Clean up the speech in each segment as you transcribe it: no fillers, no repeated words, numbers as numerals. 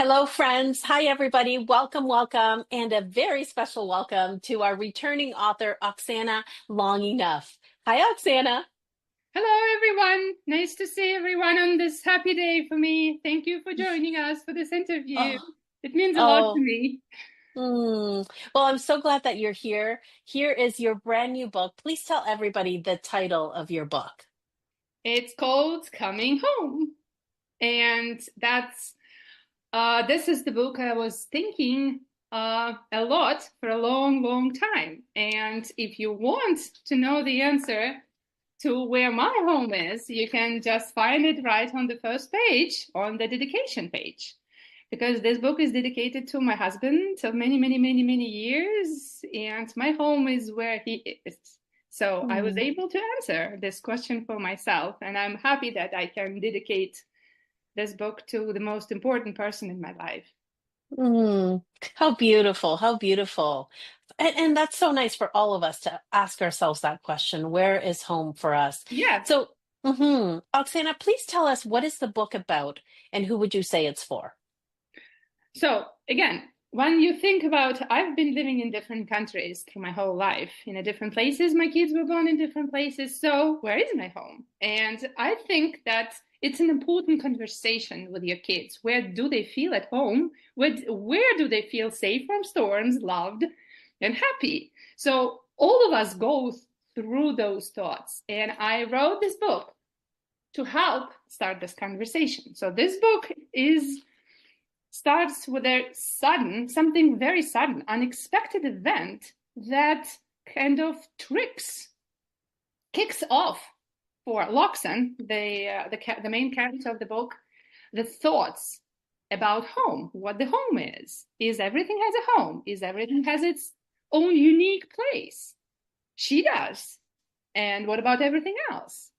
Hello, friends. Hi, everybody. Welcome, welcome, and a very special welcome to our returning author, Oxana Longinova. Hi, Oxana. Hello, everyone. Nice to see everyone on this happy day for me. Thank you for joining us for this interview. Oh, It means a lot to oh. me. Well, I'm so glad that you're here. Here is your brand new book. Please tell everybody the title of your book. It's called Coming Home. And this is the book I was thinking a lot for a long, long time. And if you want to know the answer to where my home is, you can just find it right on the first page, on the dedication page. Because this book is dedicated to my husband of many, many, many, many years, and my home is where he is. So I was Mm. able to answer this question for myself, and I'm happy that I can dedicate this book to the most important person in my life. Mm. How beautiful. How beautiful. And that's so nice for all of us to ask ourselves that question. Where is home for us? Yeah. So, Oksana, please tell us, what is the book about and who would you say it's for? So again, when you think about, I've been living in different countries through my whole life, in a different places. My kids were born in different places. So where is my home? And I think that it's an important conversation with your kids. Where do they feel at home? Where do they feel safe from storms, loved, and happy? So all of us go through those thoughts. And I wrote this book to help start this conversation. So this book is starts with a sudden, something very sudden, unexpected event that kind of kicks off for Loxan, the main character of the book, the thoughts about home, what the home is. Is everything has a home? Is everything has its own unique place? She does. And what about everything else?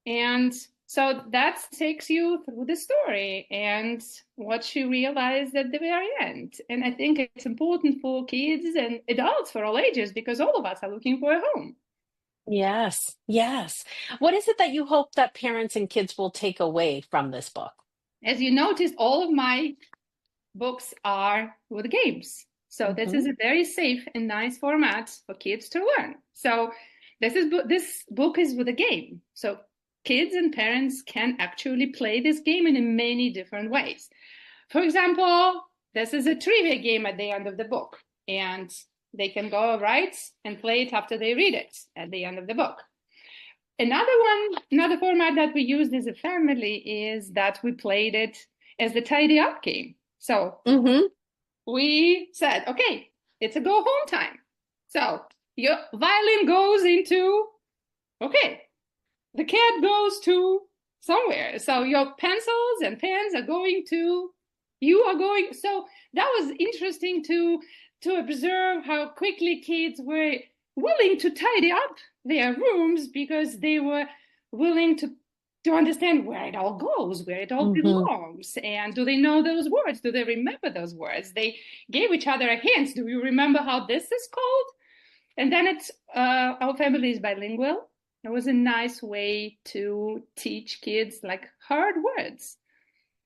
And so that takes you through the story and what you realize at the very end. And I think it's important for kids and adults for all ages because all of us are looking for a home. Yes, yes. What is it that you hope that parents and kids will take away from this book? As you noticed, all of my books are with games. So this Hmm. is a very safe and nice format for kids to learn. So this book is with a game. So kids and parents can actually play this game in many different ways. For example, this is a trivia game at the end of the book, and they can go right and play it after they read it at the end of the book. Another format that we used as a family is that we played it as the tidy up game. So Hmm. we said, okay, it's a go home time. So your violin goes into, okay, the cat goes to somewhere. So your pencils and pens are going to, you are going. So that was interesting to observe how quickly kids were willing to tidy up their rooms because they were willing to understand where it all goes, where it all Hmm. belongs, and do they know those words? Do they remember those words? They gave each other a hint. Do you remember how this is called? And then it's our family is bilingual. It was a nice way to teach kids like hard words,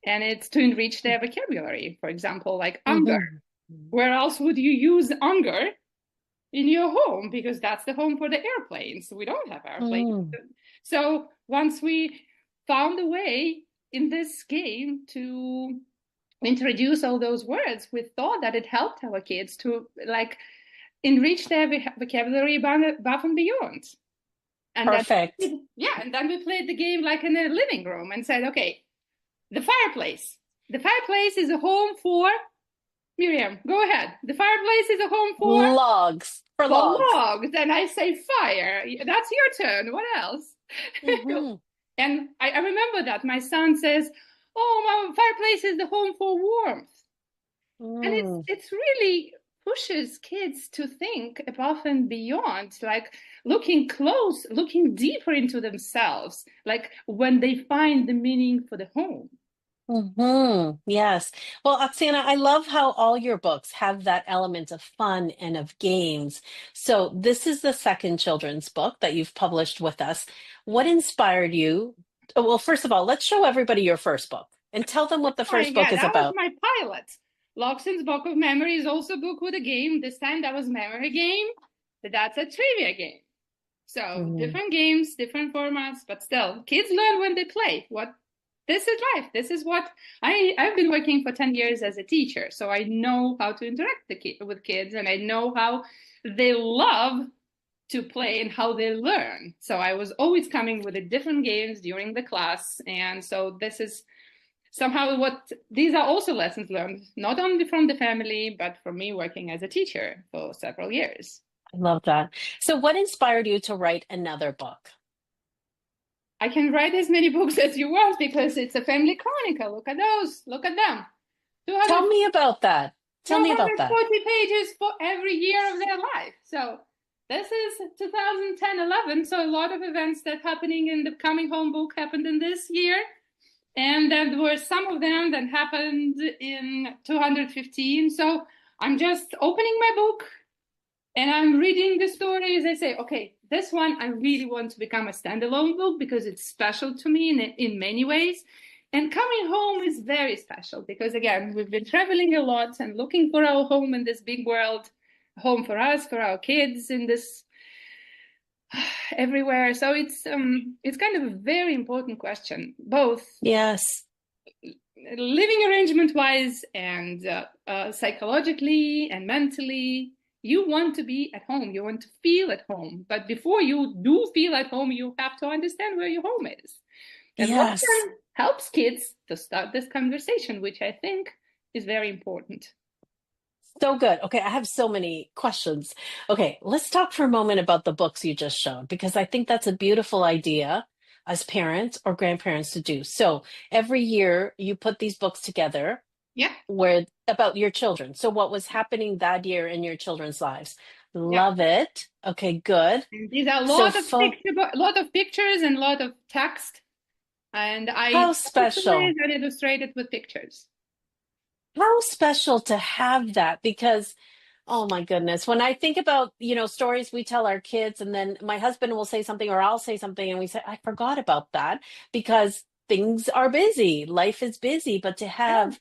and it's to enrich their vocabulary. For example, like anger. Hmm. Where else would you use anger in your home? Because that's the home for the airplanes. We don't have airplanes. Mm. So once we found a way in this game to introduce all those words, we thought that it helped our kids to like enrich their vocabulary above and beyond. And then, Perfect. yeah, and then we played the game like in a living room and said, okay, the fireplace. The fireplace is a home for Miriam. Go ahead. The fireplace is a home Logs for for logs. logs. And I say fire. That's your turn. What else? Hmm. And I remember that my son says, "Oh, my fireplace is the home for warmth." And Mm. it's really pushes kids to think above and beyond, like looking close, looking deeper into themselves, like when they find the meaning for the home. Yes. Well, Oksana, I love how all your books have that element of fun and of games. So this is the second children's book that you've published with us. What inspired you? Well, first of all, let's show everybody your first book and tell them what the Oh first book yeah, is that was about. my pilot. Loxton's Book of Memory is also a book with a game. This time that was memory game, but that's a trivia game. So Mm, different games, different formats, but still, kids learn when they play. What this is life. This is what I've been working for 10 years as a teacher, so I know how to interact with kids, and I know how they love to play and how they learn. So I was always coming with the different games during the class, and so this is somehow what these are also lessons learned, not only from the family, but from me working as a teacher for several years. I love that. So, what inspired you to write another book? I can write as many books as you want because it's a family chronicle. Look at those. Look at them. 200, Tell me about that. Tell me about that. 240 pages for every year of their life. So this is 2010-11. So a lot of events that happening in the Coming Home book happened in this year. And there were some of them that happened in 215. So I'm just opening my book and I'm reading the stories. I say, okay, this one I really want to become a standalone book because it's special to me in many ways. And Coming Home is very special because, again, we've been traveling a lot and looking for our home in this big world, home for us, for our kids in this everywhere. So it's kind of a very important question, both Yes. living arrangement wise and psychologically and mentally. You want to be at home, you want to feel at home, but before you do feel at home you have to understand where your home is, and Yes. Loxton helps kids to start this conversation, which I think is very important. So good. Okay, I have so many questions. Okay, let's talk for a moment about the books you just showed because I think that's a beautiful idea as parents or grandparents to do. So every year you put these books together Yeah, where about your children. So what was happening that year in your children's lives? yeah. Love it. Okay, good. And these are a So lot of pictures and a lot of text, and I how tell the stories special. and illustrate it with pictures. How special to have that because oh my goodness. When I think about, stories we tell our kids, and then my husband will say something or I'll say something, and we say, I forgot about that because things are busy. Life is busy, but to Yeah, have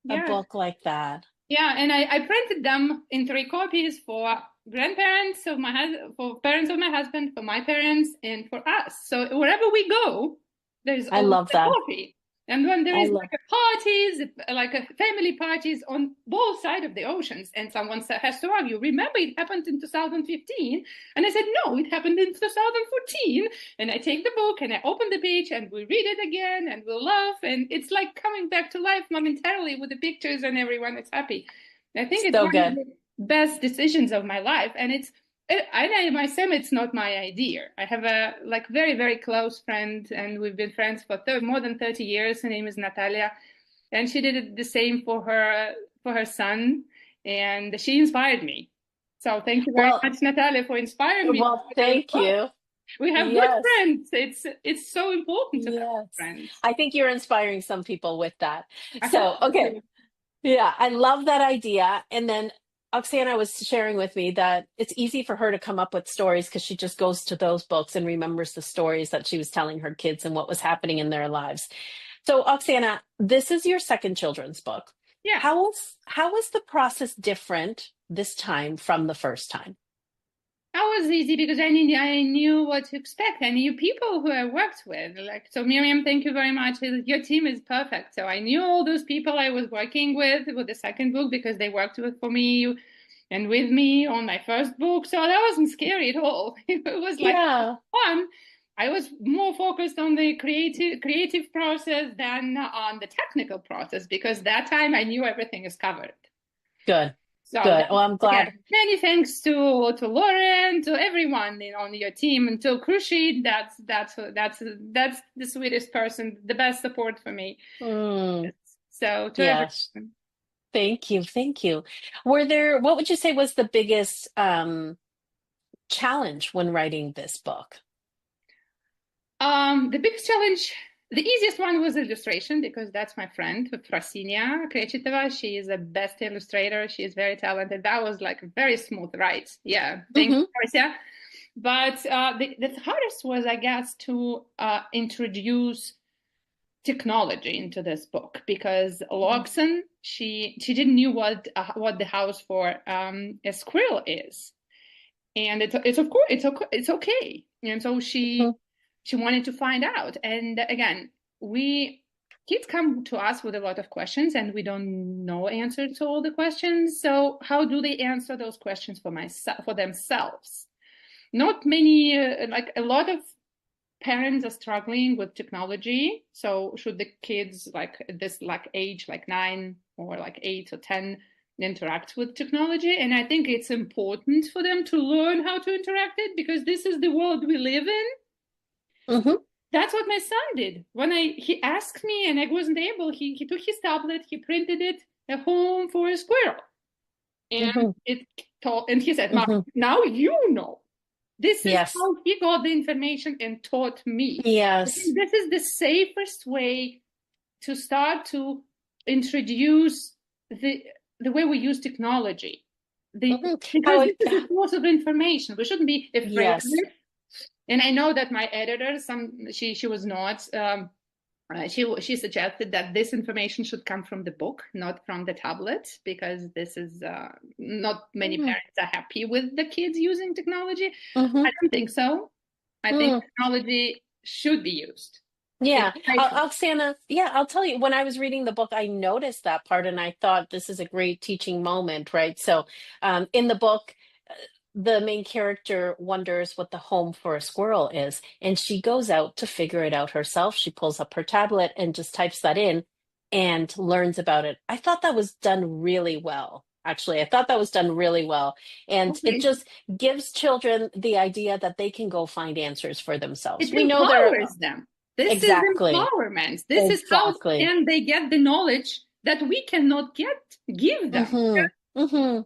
a yeah. book like that. Yeah, and I printed them in 3 copies for grandparents of my husband, for parents of my husband, for my parents, and for us. So wherever we go, there's I always love a that. copy. And when there I is love like a parties, like a family parties on both sides of the oceans, and someone has to argue, remember it happened in 2015? And I said, no, it happened in 2014. And I take the book and I open the page and we read it again and we'll laugh. And it's like coming back to life momentarily with the pictures and everyone is happy. I think it's so one of good. the best decisions of my life. And I myself, it's not my idea. I have a like very, very close friend, and we've been friends for more than 30 years. Her name is Natalia, and she did it the same for her son, and she inspired me. So thank you very Well, much, Natalia, for inspiring me. thank Oh, you. we have good Yes. friends. It's so important to have Yes. friends. I think you're inspiring some people with that. I hope So, so okay. too. Yeah, I love that idea. And then Oksana was sharing with me that it's easy for her to come up with stories because she just goes to those books and remembers the stories that she was telling her kids and what was happening in their lives. So, Oksana, this is your second children's book. Yeah. How was the process different this time from the first time? That was easy because I knew what to expect. I knew people who I worked with. Like, so Miriam, thank you very much. Your team is perfect. So I knew all those people I was working with the second book because they worked for me and with me on my first book. So that wasn't scary at all. It was like Yeah, fun. I was more focused on the creative process than on the technical process because that time I knew everything is covered. good, So good. that's Well, I'm glad. again, many thanks to Lauren, to everyone on your team, and to Krushid. That's the sweetest person, the best support for me. Mm, So to yes, everyone. thank you, thank you. What would you say was the biggest challenge when writing this book? The biggest challenge, the easiest one was illustration because that's my friend Frasinia Krechitova. She is the best illustrator. She is very talented. That was like a very smooth write. Yeah, thanks, Hmm. Marcia. But the hardest was, I guess, to introduce technology into this book because Loxan, she didn't knew what the house for a squirrel is, and it's of course it's okay, and so Mhm. she wanted to find out. And again, we kids come to us with a lot of questions, and we don't know answers to all the questions. So how do they answer those questions for themselves? Not many, like a lot of parents are struggling with technology. So should the kids like this like age like 9 or like 8 or 10 interact with technology? And I think it's important for them to learn how to interact it because this is the world we live in. Mhm. That's what my son did. When he asked me and I wasn't able, he took his tablet, he printed it, a home for a squirrel. And Mhm. he said, Mom, Mhm. now you know. This is Yes. how he got the information and taught me. I Yes. think this is the safest way to start to introduce the way we use technology. Mhm. Because How this it, is a source of information. We shouldn't be afraid of yes. it. And I know that my editor, she was not. She suggested that this information should come from the book, not from the tablet, because this is not many Mhm. parents are happy with the kids using technology. I Mhm. don't think so. I think Mm. technology should be used. It's Yeah, playful. Oksana, yeah, I'll tell you, when I was reading the book, I noticed that part and I thought this is a great teaching moment, right? So, in the book, the main character wonders what the home for a squirrel is, and she goes out to figure it out herself. She pulls up her tablet and just types that in and learns about it. I thought that was done really well. Actually, I thought that was done really well. And it Okay. just gives children the idea that they can go find answers for themselves. It We know there empowers them. This is exactly. empowerment. This is how Exactly. can they get the knowledge that we cannot give them. Mm-hmm. Mm-hmm.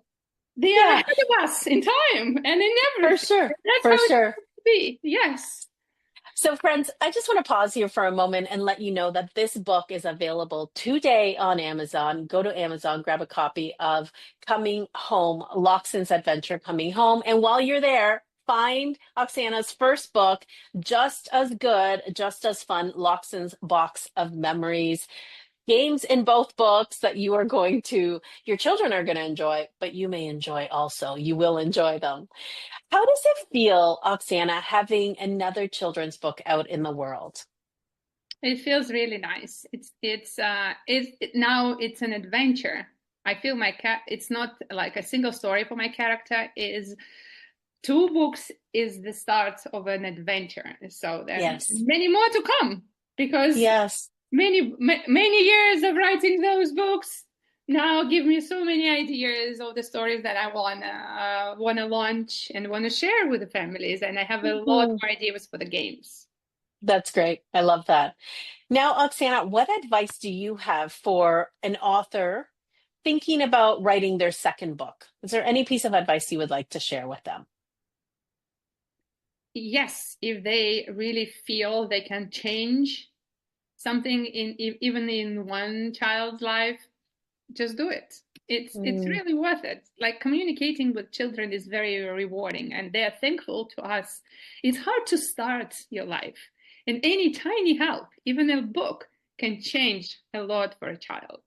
They are Yeah, ahead of us in time and in for everything. sure. That's For how it's sure. supposed to be. Yes. So, friends, I just want to pause here for a moment and let you know that this book is available today on Amazon. Go to Amazon, grab a copy of Coming Home, Loxton's Adventure Coming Home. And while you're there, find Oksana's first book, just as good, just as fun, Loxton's Box of Memories. Games in both books that your children are going to enjoy, but you may enjoy also. You will enjoy them. How does it feel, Oksana, having another children's book out in the world? It feels really nice. Now it's an adventure. I feel it's not like a single story for my character. Is two books is the start of an adventure. So then Yes. many more to come because Yes. many years of writing those books now give me so many ideas of the stories that I wanna launch and wanna share with the families. And I have a lot Mhm. more ideas for the games. That's great. I love that. Now, Oksana, what advice do you have for an author thinking about writing their second book? Is there any piece of advice you would like to share with them? Yes, if they really feel they can change something even in one child's life, just do it. It's Mm, really worth it. Like communicating with children is very rewarding and they're thankful to us. It's hard to start your life, and any tiny help, even a book, can change a lot for a child.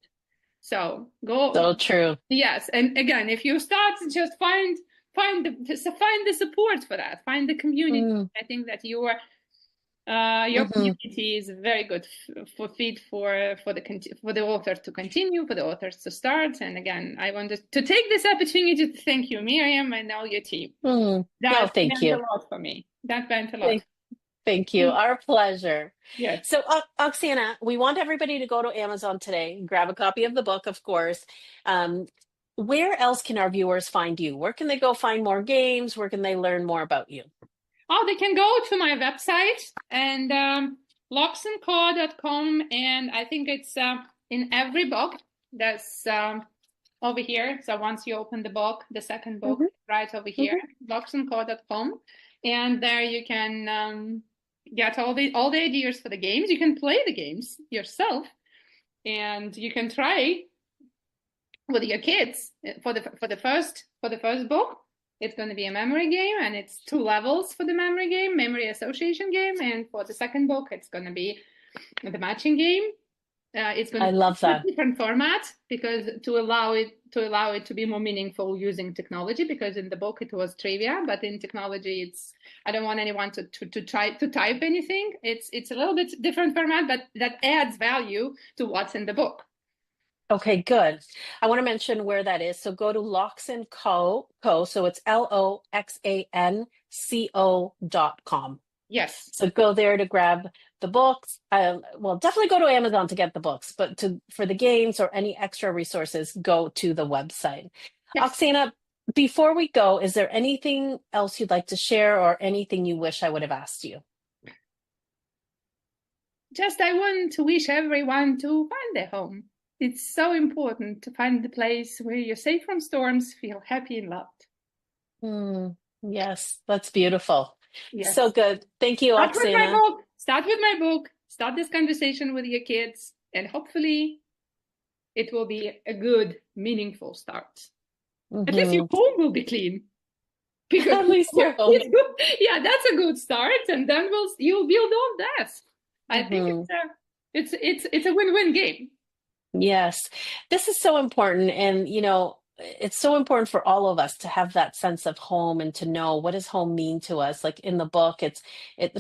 So go. so true. Yes, and again, if you start, just find the support for that. Find the community. Mm, I think that your mhm. community is very good for feed for the authors to continue, for the authors to start. And again, I wanted to take this opportunity to thank you, Miriam, and all your team. Mm. No, That thank meant a you. lot for me. That meant a lot. Thank, thank you. Our pleasure. Yes. So, Oksana, we want everybody to go to Amazon today, grab a copy of the book, of course. Um, where else can our viewers find you? Where can they go find more games? Where can they learn more about you? Oh, they can go to my website and locksandco.com, and I think it's in every book that's over here. So once you open the book, the second book, Hmm. right over here, Hmm. locksandco.com, and there you can get all the ideas for the games. You can play the games yourself, and you can try with your kids for the first book. It's going to be a memory game, and it's 2 levels for the memory game, memory association game, and for the second book, it's going to be the matching game. It's going I to love be a that. different format because to allow it to be more meaningful using technology. Because in the book it was trivia, but in technology it's I don't want anyone to try to type anything. It's a little bit different format, but that adds value to what's in the book. Okay, good. I want to mention where that is. So go to Loxanco, so it's LOXANCO.com. Yes, So go there to grab the books. Well, definitely go to Amazon to get the books, but for the games or any extra resources, go to the website. yes. Oksana, before we go, is there anything else you'd like to share or anything you wish I would have asked you? Just I want to wish everyone to find their home. It's so important to find the place where you're safe from storms, feel happy and loved. Hmm, yes, that's beautiful. So Yes. good. Thank you, Start with my Oksana. book. Start with my book. Start this conversation with your kids, and hopefully it will be a good, meaningful start. At least your Hmm. home will be clean because At least you're home. yeah, that's a good start, and then you'll build on that. I think Hmm. it's a win-win game. Yes, this is so important. And, it's so important for all of us to have that sense of home and to know what does home mean to us. Like in the book, it, it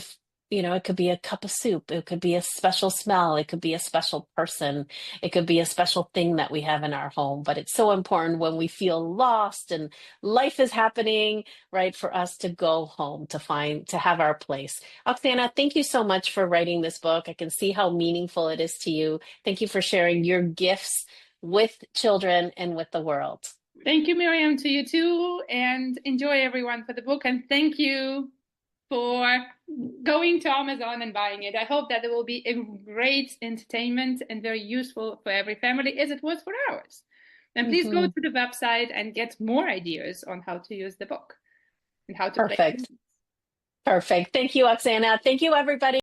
could be a cup of soup. It could be a special smell. It could be a special person. It could be a special thing that we have in our home. But it's so important when we feel lost and life is happening, right, for us to go home to have our place. Oksana, thank you so much for writing this book. I can see how meaningful it is to you. Thank you for sharing your gifts with children and with the world. Thank you, Miriam, to you too, and enjoy everyone for the book. And thank you for going to Amazon and buying it. I hope that it will be a great entertainment and very useful for every family, as it was for ours. And please go Mhm. to the website and get more ideas on how to use the book and how to play. Perfect. Perfect. Thank you, Oksana. Thank you, everybody.